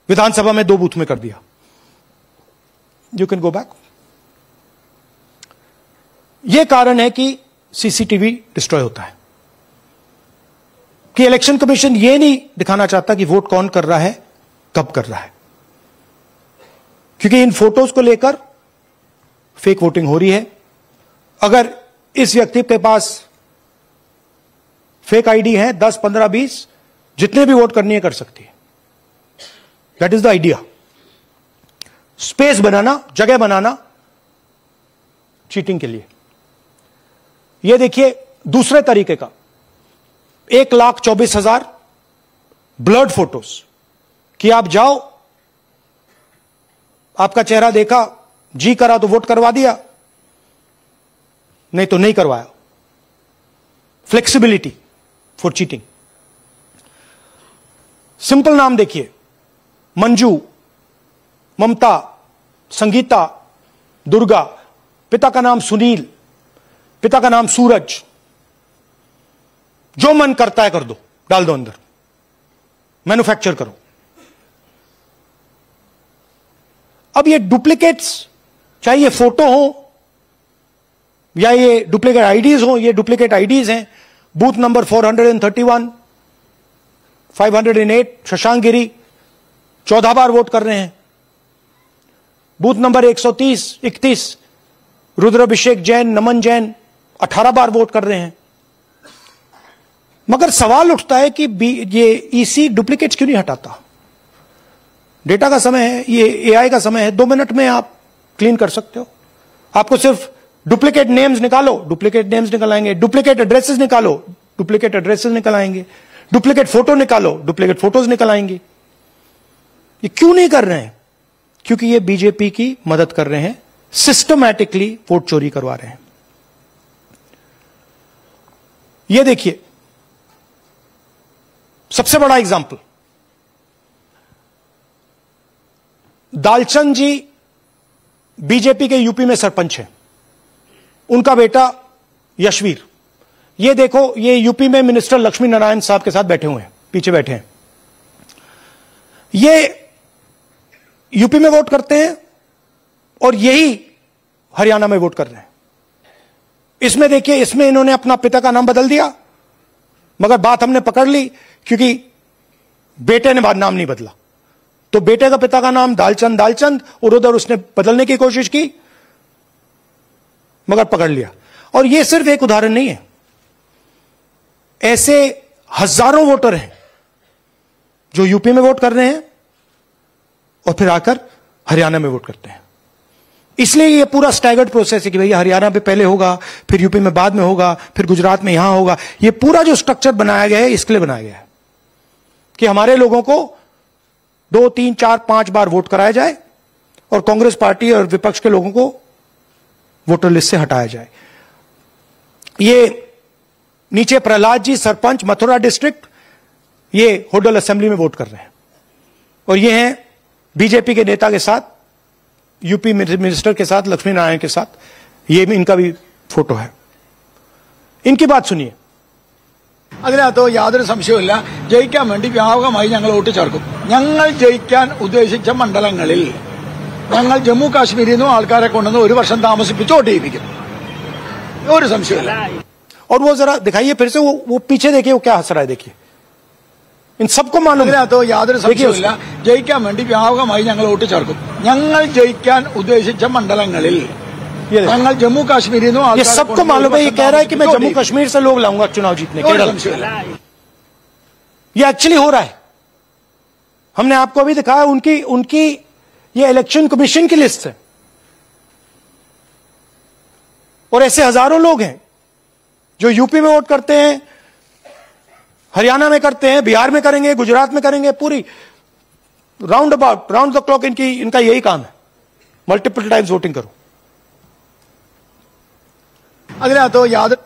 विधानसभा में 2 बूथ में कर दिया। You can go back. यह कारण है कि सीसीटीवी डिस्ट्रॉय होता है, कि इलेक्शन कमीशन यह नहीं दिखाना चाहता कि वोट कौन कर रहा है, कब कर रहा है, क्योंकि इन फोटोज को लेकर फेक वोटिंग हो रही है। अगर इस व्यक्ति के पास फेक आईडी है 10, 15, 20, जितने भी वोट करनी है कर सकती है। That is the idea. Space बनाना, जगह बनाना चीटिंग के लिए। यह देखिए दूसरे तरीके का 1,24,000 ब्लर्ड फोटोज कि आप जाओ, आपका चेहरा देखा, जी करा तो वोट करवा दिया, नहीं तो नहीं करवाया। Flexibility for cheating. सिंपल नाम देखिए, मंजू, ममता, संगीता, दुर्गा, पिता का नाम सुनील, पिता का नाम सूरज। जो मन करता है कर दो, डाल दो अंदर, मैन्युफैक्चर करो। अब ये डुप्लीकेट्स, चाहे ये फोटो हो या ये डुप्लीकेट आईडीज हो, ये डुप्लीकेट आईडीज हैं। बूथ नंबर 431, 508 शशांक गिरी 14 बार वोट कर रहे हैं। बूथ नंबर 130, 31 रुद्राभिषेक जैन, नमन जैन 18 बार वोट कर रहे हैं। मगर सवाल उठता है कि ये ईसी डुप्लीकेट्स क्यों नहीं हटाता? डेटा का समय है, ये एआई का समय है, 2 मिनट में आप क्लीन कर सकते हो। आपको सिर्फ डुप्लीकेट नेम्स निकालो, डुप्लीकेट नेम्स निकल आएंगे। डुप्लीकेट एड्रेसेस निकालो, डुप्लीकेट एड्रेसेस निकल आएंगे। डुप्लीकेट फोटो निकालो, डुप्लीकेट फोटोज निकल आएंगे। ये क्यों नहीं कर रहे हैं? क्योंकि ये बीजेपी की मदद कर रहे हैं, सिस्टमैटिकली वोट चोरी करवा रहे हैं। ये देखिए सबसे बड़ा एग्जाम्पल, दालचंद जी बीजेपी के यूपी में सरपंच हैं, उनका बेटा यशवीर। ये देखो, ये यूपी में मिनिस्टर लक्ष्मी नारायण साहब के साथ बैठे हुए हैं, पीछे बैठे हैं। ये यूपी में वोट करते हैं और यही हरियाणा में वोट कर रहे हैं। इसमें देखिए, इसमें इन्होंने अपना पिता का नाम बदल दिया, मगर बात हमने पकड़ ली क्योंकि बेटे ने नाम नहीं बदला। तो बेटे का पिता का नाम दालचंद और उधर उसने बदलने की कोशिश की, मगर पकड़ लिया। और यह सिर्फ एक उदाहरण नहीं है, ऐसे हजारों वोटर हैं जो यूपी में वोट कर रहे हैं और फिर आकर हरियाणा में वोट करते हैं। इसलिए यह पूरा स्टैगर्ड प्रोसेस है कि भैया हरियाणा पे पहले होगा, फिर यूपी में बाद में होगा, फिर गुजरात में यहां होगा। यह पूरा जो स्ट्रक्चर बनाया गया है इसके लिए बनाया गया है कि हमारे लोगों को 2, 3, 4, 5 बार वोट कराया जाए और कांग्रेस पार्टी और विपक्ष के लोगों को वोटर लिस्ट से हटाया जाए। ये नीचे प्रहलाद जी सरपंच मथुरा डिस्ट्रिक्ट, ये होडल असेंबली में वोट कर रहे हैं और ये हैं बीजेपी के नेता के साथ, यूपी मिनिस्टर के साथ, लक्ष्मी नारायण के साथ। ये भी इनका भी फोटो है। इनकी बात सुनिए। അതിനകത്ത് യാതൊരു സംശയവുമില്ല, ജയിക്കാൻ വേണ്ടി വ്യാപകമായി ഞങ്ങൾ വോട്ട് ചേർക്കും. ഞങ്ങൾ ജയിക്കാൻ ഉദ്ദേശിച്ച മണ്ഡലങ്ങളിൽ ഞങ്ങൾ ജമ്മു കാശ്മീരിൽ നിന്നും ആൾക്കാരെ കൊണ്ടുവന്ന് 1 വർഷം താമസിപ്പിച്ച് വോട്ട് ചെയ്യിപ്പിക്കും. ഒരു സംശയമില്ല. और वो जरा दिखाइए फिर से, वो पीछे देखिए, वो क्या हंस रहा है देखिए। इन सबको मालूम है। അതിനകത്ത് യാതൊരു സംശയവുമില്ല, ജയിക്കാൻ വേണ്ടി വ്യാപകമായി ഞങ്ങൾ വോട്ട് ചേർക്കും. ഞങ്ങൾ ജയിക്കാൻ ഉദ്ദേശിച്ച മണ്ഡലങ്ങളിൽ ഞങ്ങൾ ജമ്മു കാശ്മീരിൽ നിന്നും ये सबको मालूम है। ये कह रहा है कि मैं जम्मू कश्मीर से लोग लाऊंगा चुनाव जीतने के लिए। ये एक्चुअली हो रहा है। हमने आपको अभी दिखाया, उनकी ये इलेक्शन कमीशन की लिस्ट है और ऐसे हजारों लोग हैं जो यूपी में वोट करते हैं, हरियाणा में करते हैं, बिहार में करेंगे, गुजरात में करेंगे। पूरी round about, round the clock इनका यही काम है, मल्टीपल टाइम्स वोटिंग करो। അതിനകത്ത് യാതൊരു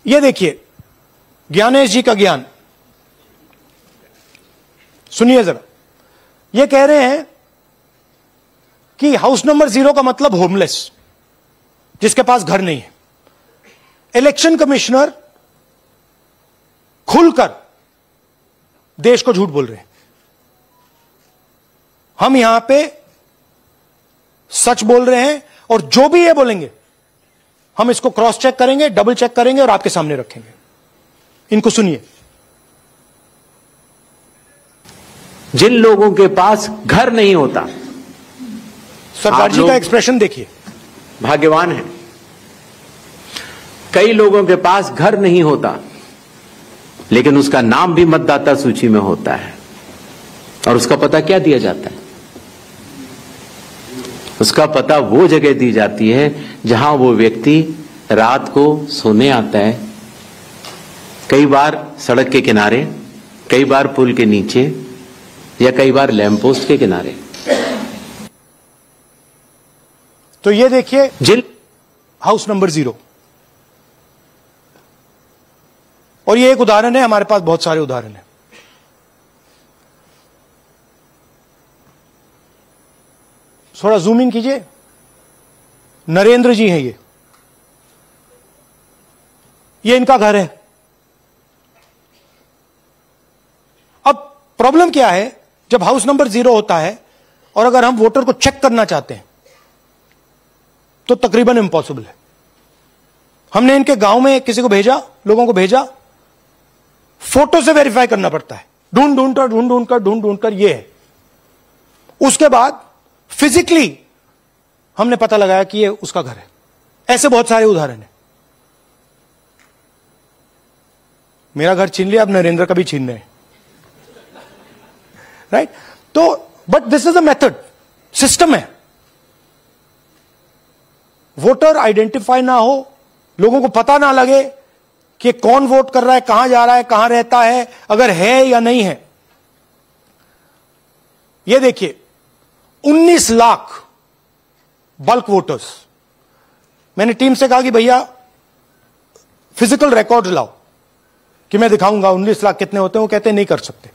ये देखिए ज्ञानेश जी का ज्ञान सुनिए जरा। ये कह रहे हैं कि हाउस नंबर 0 का मतलब होमलेस, जिसके पास घर नहीं है। इलेक्शन कमिश्नर खुलकर देश को झूठ बोल रहे हैं। हम यहां पे सच बोल रहे हैं और जो भी ये बोलेंगे हम इसको क्रॉस चेक करेंगे, डबल चेक करेंगे और आपके सामने रखेंगे। इनको सुनिए। जिन लोगों के पास घर नहीं होता, सरदार जी का एक्सप्रेशन देखिए, भाग्यवान है। कई लोगों के पास घर नहीं होता लेकिन उसका नाम भी मतदाता सूची में होता है। और उसका पता क्या दिया जाता है? उसका पता वो जगह दी जाती है जहां वो व्यक्ति रात को सोने आता है, कई बार सड़क के किनारे, कई बार पुल के नीचे या कई बार लैंप पोस्ट के किनारे। तो ये देखिए हाउस नंबर 0, और ये एक उदाहरण है, हमारे पास बहुत सारे उदाहरण हैं। थोड़ा जूम इन कीजिए। नरेंद्र जी हैं ये इनका घर है। अब प्रॉब्लम क्या है, जब हाउस नंबर 0 होता है और अगर हम वोटर को चेक करना चाहते हैं तो तकरीबन इम्पॉसिबल है। हमने इनके गांव में किसी को भेजा, लोगों को भेजा, फोटो से वेरीफाई करना पड़ता है, ढूंढ कर ये है। उसके बाद फिजिकली हमने पता लगाया कि ये उसका घर है। ऐसे बहुत सारे उदाहरण हैं। मेरा घर छीन लिया, अब नरेंद्र का भी छीन रहे हैं, राइट? तो but this is a method, system है। वोटर आइडेंटिफाई ना हो, लोगों को पता ना लगे कि कौन वोट कर रहा है, कहां जा रहा है, कहां रहता है, अगर है या नहीं है। यह देखिए 19 लाख बल्क वोटर्स। मैंने टीम से कहा कि भैया फिजिकल रिकॉर्ड लाओ कि मैं दिखाऊंगा 19 लाख कितने होते हैं। वो कहते हैं नहीं कर सकते,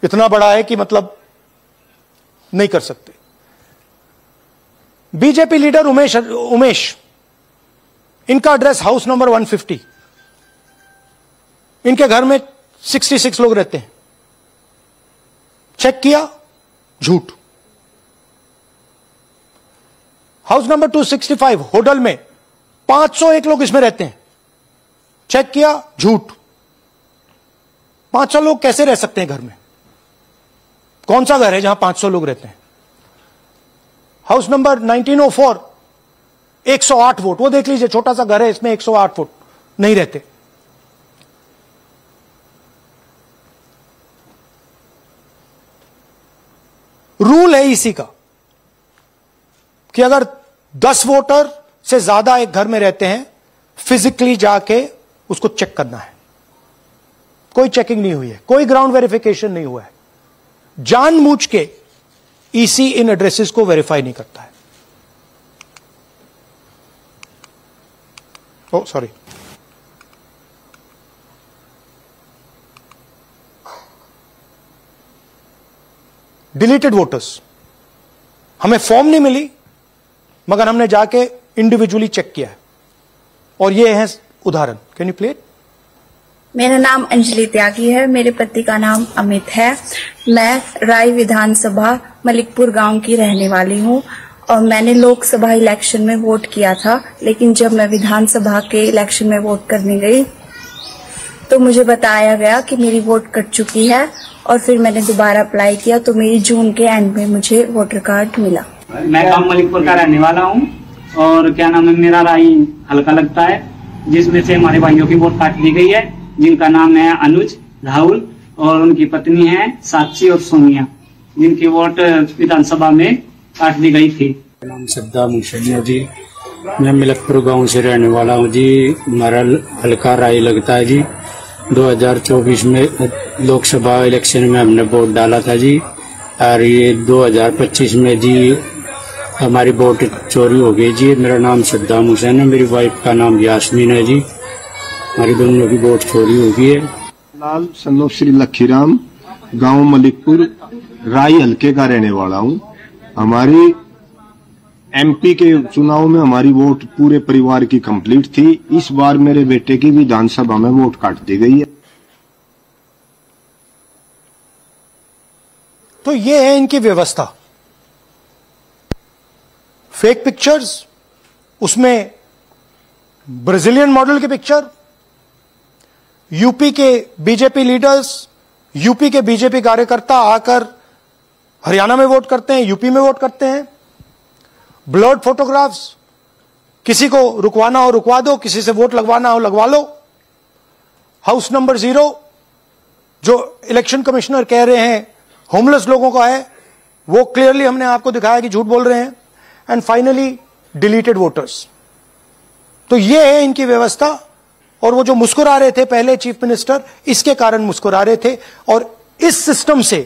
इतना बड़ा है कि मतलब नहीं कर सकते। बीजेपी लीडर उमेश, इनका एड्रेस हाउस नंबर 150। इनके घर में 66 लोग रहते हैं। चेक किया, झूठ। हाउस नंबर 265 होडल में 501 लोग इसमें रहते हैं। चेक किया, झूठ। 500 लोग कैसे रह सकते हैं घर में? कौन सा घर है जहां 500 लोग रहते हैं? हाउस नंबर 1904 108 वोट, वो देख लीजिए, छोटा सा घर है, इसमें 108 वोट नहीं रहते। रूल है इसी का कि अगर 10 वोटर से ज्यादा एक घर में रहते हैं, फिजिकली जाके उसको चेक करना है। कोई चेकिंग नहीं हुई है, कोई ग्राउंड वेरिफिकेशन नहीं हुआ है। जानबूझ के ईसी इन एड्रेसेस को वेरीफाई नहीं करता है। ओ सॉरी, डिलीटेड वोटर्स। हमें फॉर्म नहीं मिली मगर हमने जाके इंडिविजुअली चेक किया है, और ये है उदाहरण। Can you play it? मेरा नाम अंजलि त्यागी है, मेरे पति का नाम अमित है। मैं राय विधानसभा मलिकपुर गांव की रहने वाली हूं और मैंने लोकसभा इलेक्शन में वोट किया था, लेकिन जब मैं विधानसभा के इलेक्शन में वोट करने गई तो मुझे बताया गया कि मेरी वोट कट चुकी है, और फिर मैंने दोबारा अप्लाई किया तो मेरी जून के एंड में मुझे वोटर कार्ड मिला। मैं गांव मलिकपुर का रहने वाला हूं और क्या नाम है, मेरा राय हल्का लगता है, जिसमें से हमारे भाइयों की वोट काट दी गई है, जिनका नाम है अनुज, राहुल और उनकी पत्नी है साक्षी और सोनिया, जिनकी वोट विधानसभा में काट दी गई थी। नाम सद्दाम हुसैन जी, मैं मलिकपुर गांव से रहने वाला हूं जी। हमारा हल्का राय लगता है जी। 2024 में लोकसभा इलेक्शन में हमने वोट डाला था जी, और ये 2025 में जी हमारी वोट चोरी हो गई जी। मेरा नाम सद्दाम हुसैन है, मेरी वाइफ का नाम यास्मीन है जी। हमारी दोनों की वोट चोरी हो गई है। लाल सन्नो श्री लखीराम, गांव मलिकपुर राई हल्के का रहने वाला हूं। हमारी एमपी के चुनाव में हमारी वोट पूरे परिवार की कंप्लीट थी। इस बार मेरे बेटे की विधानसभा में वोट काट दी गई है। तो ये है इनकी व्यवस्था। फेक पिक्चर्स, उसमें ब्राजीलियन मॉडल की पिक्चर, यूपी के बीजेपी लीडर्स, यूपी के बीजेपी कार्यकर्ता आकर हरियाणा में वोट करते हैं, यूपी में वोट करते हैं। ब्लर्ड फोटोग्राफ्स, किसी को रुकवाना हो रुकवा दो, किसी से वोट लगवाना हो लगवा लो। हाउस नंबर 0 जो इलेक्शन कमिश्नर कह रहे हैं होमलेस लोगों का है, वो क्लियरली हमने आपको दिखाया कि झूठ बोल रहे हैं। And finally deleted voters. तो ये है इनकी व्यवस्था। और वो जो मुस्कुरा रहे थे पहले चीफ मिनिस्टर, इसके कारण मुस्कुरा रहे थे। और इस सिस्टम से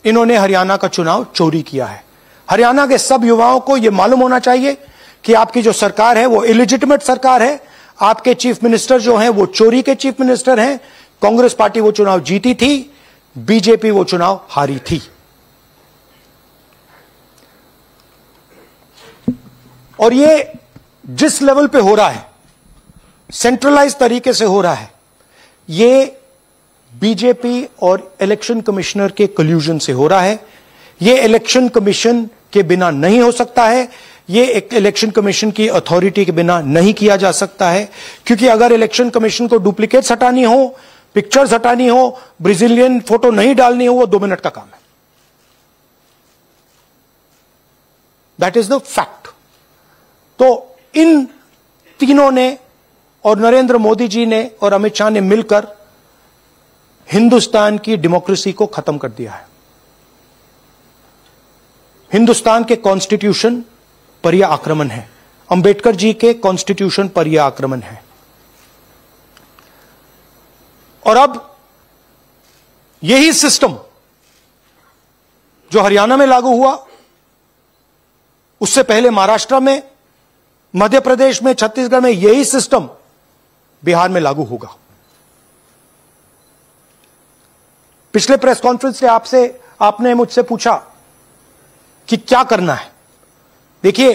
इन्होंने हरियाणा का चुनाव चोरी किया है। हरियाणा के सब युवाओं को यह मालूम होना चाहिए कि आपकी जो सरकार है वो इलिजिटिमेट सरकार है। आपके चीफ मिनिस्टर जो हैं वो चोरी के चीफ मिनिस्टर हैं। कांग्रेस पार्टी वो चुनाव जीती थी, बीजेपी वो चुनाव हारी थी। और ये जिस लेवल पे हो रहा है, सेंट्रलाइज तरीके से हो रहा है, ये बीजेपी और इलेक्शन कमिश्नर के कल्यूजन से हो रहा है। ये इलेक्शन कमीशन के बिना नहीं हो सकता है। ये एक इलेक्शन कमीशन की अथॉरिटी के बिना नहीं किया जा सकता है। क्योंकि अगर इलेक्शन कमीशन को डुप्लीकेट्स हटानी हो, पिक्चर्स हटानी हो, ब्राजीलियन फोटो नहीं डालनी हो, वो 2 मिनट का काम है। That is the fact. तो इन तीनों ने और नरेंद्र मोदी जी ने और अमित शाह ने मिलकर हिंदुस्तान की डेमोक्रेसी को खत्म कर दिया है। हिंदुस्तान के कॉन्स्टिट्यूशन पर यह आक्रमण है। अंबेडकर जी के कॉन्स्टिट्यूशन पर यह आक्रमण है। और अब यही सिस्टम जो हरियाणा में लागू हुआ, उससे पहले महाराष्ट्र में, मध्य प्रदेश में, छत्तीसगढ़ में, यही सिस्टम बिहार में लागू होगा। पिछले प्रेस कॉन्फ्रेंस से आपने मुझसे पूछा कि क्या करना है। देखिए,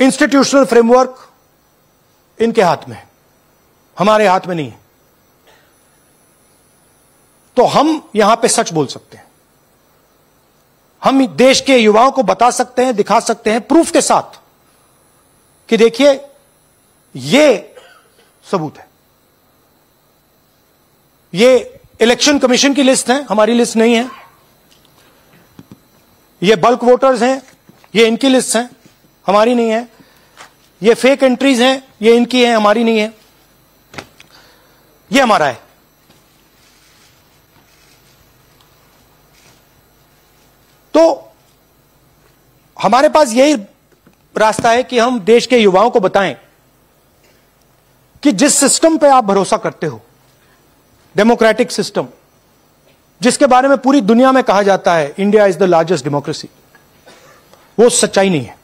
इंस्टीट्यूशनल फ्रेमवर्क इनके हाथ में है, हमारे हाथ में नहीं है। तो हम यहां पे सच बोल सकते हैं। हम देश के युवाओं को बता सकते हैं, दिखा सकते हैं प्रूफ के साथ कि देखिए ये सबूत है। ये इलेक्शन कमीशन की लिस्ट है, हमारी लिस्ट नहीं है। ये बल्क वोटर्स हैं, ये इनकी लिस्ट है, हमारी नहीं है। ये फेक एंट्रीज हैं, ये इनकी है, हमारी नहीं है। ये हमारा है। तो हमारे पास यही रास्ता है कि हम देश के युवाओं को बताएं कि जिस सिस्टम पे आप भरोसा करते हो, डेमोक्रेटिक सिस्टम, जिसके बारे में पूरी दुनिया में कहा जाता है India is the largest democracy, वो सच्चाई नहीं है,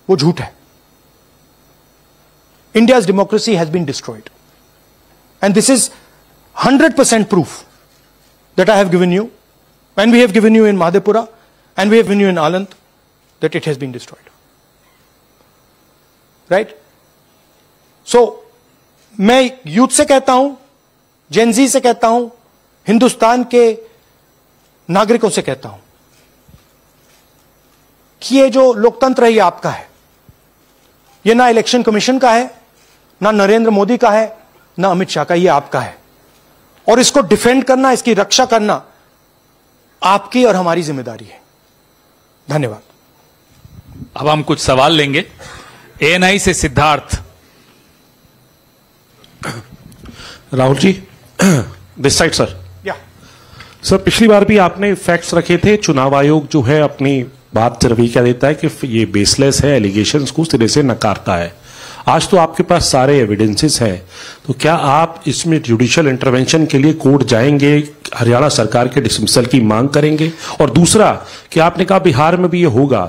वो झूठ है। India's democracy has been destroyed. And this is 100% proof that I have given you, and we have given you in Madhepura, and we have given you in Aland, that it has been destroyed. Right? So, मैं youth से कहता हूं, Gen Z से कहता हूं, हिंदुस्तान के नागरिकों से कहता हूं कि ये जो लोकतंत्र है ये आपका है। ये ना इलेक्शन कमीशन का है, ना नरेंद्र मोदी का है, ना अमित शाह का, ये आपका है। और इसको डिफेंड करना, इसकी रक्षा करना आपकी और हमारी जिम्मेदारी है। धन्यवाद। अब हम कुछ सवाल लेंगे। एएनआई से Siddharth. Rahul ji, this side sir. या सर, पिछली बार भी आपने फैक्ट्स रखे थे। चुनाव आयोग जो है अपनी बात रवैया देता है कि ये बेसलेस है, एलिगेशंस को सिरे से नकारता है। आज तो आपके पास सारे एविडेंसेस हैं, तो क्या आप इसमें जुडिशियल इंटरवेंशन के लिए कोर्ट जाएंगे, हरियाणा सरकार के डिसमिसल की मांग करेंगे? और दूसरा कि आपने कहा बिहार में भी ये होगा,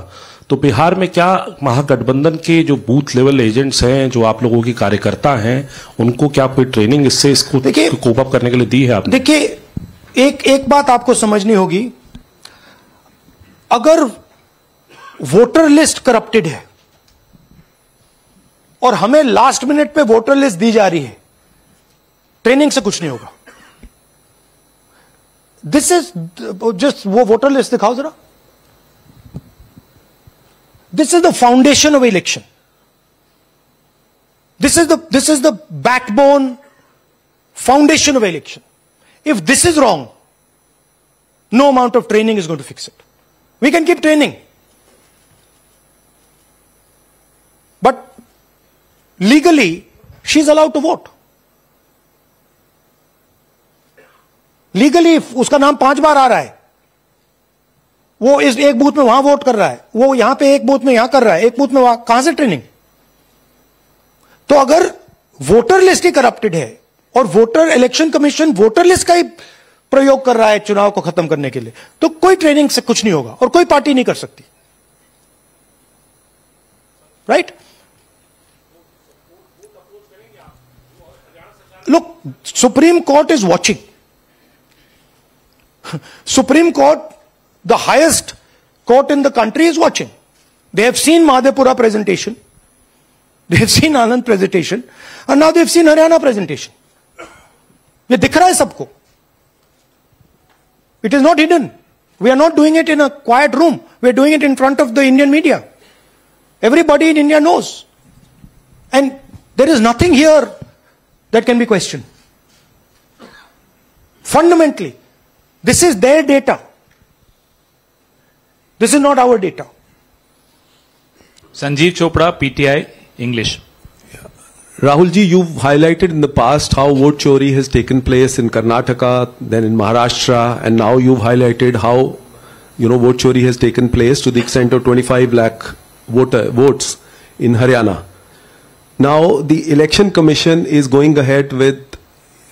तो बिहार में क्या महागठबंधन के जो बूथ लेवल एजेंट्स हैं, जो आप लोगों की कार्यकर्ता हैं, उनको क्या कोई ट्रेनिंग इसको कोप अप करने के लिए दी है आपने? देखिए, एक बात आपको समझनी होगी, अगर वोटर लिस्ट करप्टेड है और हमें लास्ट मिनट पे वोटर लिस्ट दी जा रही है, ट्रेनिंग से कुछ नहीं होगा। दिस इज जस्ट, वो वोटर लिस्ट दिखाओ जरा। This is the foundation of election, this is the backbone foundation of election. If this is wrong, no amount of training is going to fix it. We can keep training, but legally she is allowed to vote. Legally उसका नाम 5 बार आ रहा है, वो इस एक booth में वहां vote कर रहा है, वो यहां पे एक बूथ में यहां कर रहा है, एक बूथ में वहां, कहां से ट्रेनिंग? तो अगर वोटर लिस्ट ही करप्टेड है और voter election commission voter list का ही प्रयोग कर रहा है चुनाव को खत्म करने के लिए, तो कोई ट्रेनिंग से कुछ नहीं होगा और कोई पार्टी नहीं कर सकती। Right? Look, supreme court is watching. Supreme court, the highest court in the country, is watching. They have seen Madhepura presentation, they have seen Anand presentation, and now they have seen Haryana presentation. ये दिख रहा है सबको. It is not hidden. We are not doing it in a quiet room. We are doing it in front of the Indian media. Everybody in India knows. And there is nothing here that can be questioned. Fundamentally, this is their data. This is not our data. Sanjeev Chopra, PTI, English. Rahul ji, you've highlighted in the past how vote chori has taken place in Karnataka, then in Maharashtra, and now you've highlighted how, vote chori has taken place to the extent of 25 lakh votes in Haryana. Now, the Election Commission is going ahead with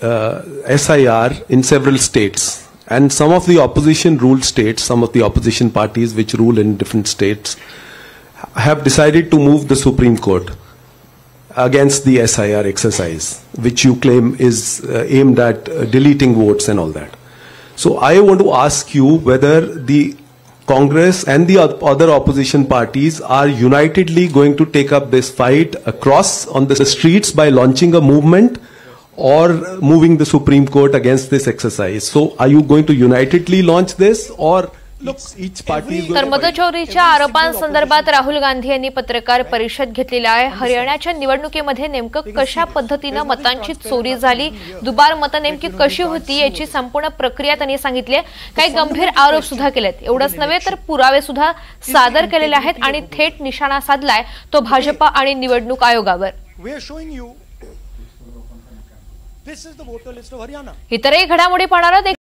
SIR in several states. And some of the opposition ruled states, some of the opposition parties which rule in different states, have decided to move the Supreme Court against the SIR exercise, which you claim is aimed at deleting votes and all that. So I want to ask you whether the Congress and the other opposition parties are unitedly going to take up this fight across on the streets by launching a movement, or moving the Supreme Court against this exercise. So are you going to unitedly launch this, or each party is going to... मतचोरीच्या आरोपांसंदर्भात Rahul Gandhi यांनी पत्रकार परिषद घेतलेली आहे. हरियाणाच्या निवडणुकीमध्ये नेमकं कशा पद्धतीने मतांची चोरी झाली, दुबार मतं नेमकी कशी होती याची संपूर्ण प्रक्रिया त्यांनी सांगितली. काही गंभीर आरोप सुद्धा केलेत. एवढंच नव्हे तर पुरावे सुद्धा सादर केलेले आहेत आणि थेट निशाणा साधलाय तो भाजपा आणि निवडणूक आयोगावर. इतरही घडामोडी पाहणार आहोत.